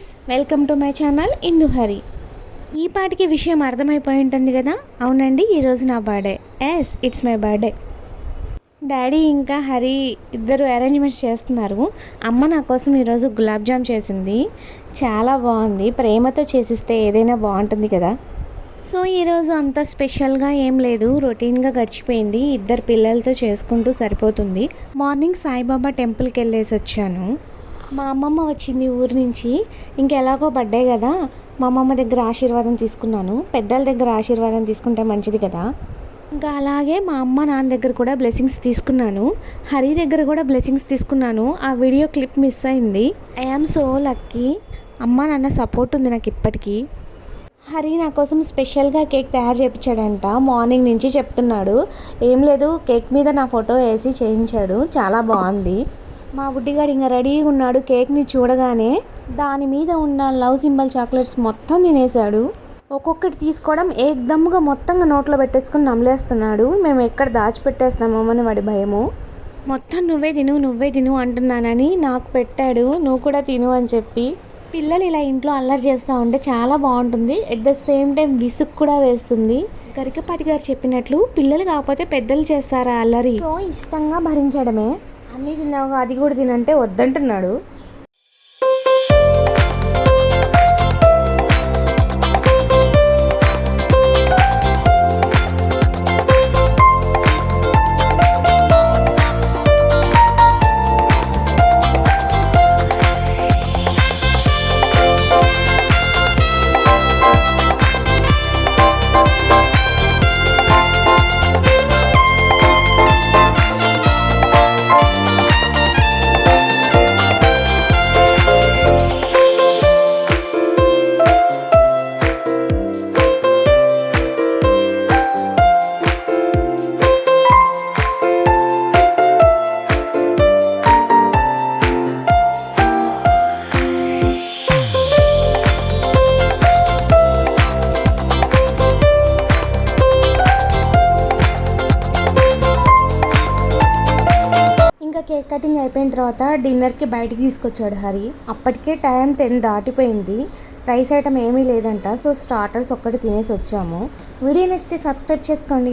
Friends, welcome to my channel Indu Hari. ఈ పాటికి విషయం అర్థమైపోయి ఉంటుంది కదా. అవునండి, ఈరోజు నా birthday. It's my birthday. Daddy ఇంకా హరి ఇద్దరు అరేంజ్మెంట్స్ చేస్తున్నారు. అమ్మ నా కోసం ఈరోజు గులాబ్ జామ్ చేసింది. చాలా బాగుంది. ప్రేమతో చేసిస్తే ఏదైనా బాగుంటుంది కదా. సో ఈరోజు అంత స్పెషల్గా ఏం లేదు, రొటీన్గా గడిచిపోయింది. ఇద్దరు పిల్లలతో చేసుకుంటూ సరిపోతుంది. మార్నింగ్ సాయిబాబా టెంపుల్కి వెళ్ళేసి వచ్చాను. మా అమ్మమ్మ వచ్చింది ఊరి నుంచి. ఇంకెలాగో బర్త్డే కదా, మా అమ్మమ్మ దగ్గర ఆశీర్వాదం తీసుకున్నాను. పెద్దల దగ్గర ఆశీర్వాదం తీసుకుంటే మంచిది కదా. ఇంకా అలాగే మా అమ్మ నాన్న దగ్గర కూడా బ్లెస్సింగ్స్ తీసుకున్నాను. హరి దగ్గర కూడా బ్లెస్సింగ్స్ తీసుకున్నాను. ఆ వీడియో క్లిప్ మిస్ అయింది. I am so lucky. అమ్మ నాన్న సపోర్ట్ ఉంది నాకు ఇప్పటికీ. హరి నా కోసం స్పెషల్గా కేక్ తయారు చేయించాడంట. మార్నింగ్ నుంచి చెప్తున్నాడు. ఏం లేదు, కేక్ మీద నా ఫోటో వేసి చేయించాడు. చాలా బాగుంది. మా బుడ్డిగాడు ఇంకా రెడీగా ఉన్నాడు. కేక్ని చూడగానే దాని మీద ఉన్న లవ్ సింబల్ చాక్లెట్స్ మొత్తం తినేశాడు. ఒక్కొక్కటి తీసుకోవడం ఏకదమ్ముగా మొత్తంగా నోట్లో పెట్టేసుకుని నమలేస్తున్నాడు. మేము ఎక్కడ దాచిపెట్టేస్తామోమని వాడి భయము. మొత్తం నువ్వే తిను అంటున్నానని నాకు పెట్టాడు. నువ్వు కూడా తిను అని చెప్పి. పిల్లలు ఇలా ఇంట్లో అల్లరి చేస్తూ ఉంటే చాలా బాగుంటుంది. ఎట్ ద సేమ్ టైం విసుగు కూడా వేస్తుంది. గరికపాటి గారు చెప్పినట్లు పిల్లలు కాకపోతే పెద్దలు చేస్తారా అల్లరి. సో ఇష్టంగా భరించడమే. అన్నీ తిన్నావు, అది కూడా తినంటే వద్దంటున్నాడు. కేక్ కటింగ్ అయిపోయిన తర్వాత డిన్నర్కి బయటికి తీసుకొచ్చాడు హరి. అప్పటికే టైం 10 దాటిపోయింది. రైస్ ఐటమ్ ఏమీ లేదంట. సో స్టార్టర్స్ ఒక్కటి తినేసి వచ్చాము. వీడియో నచ్చితే సబ్స్క్రైబ్ చేసుకోండి.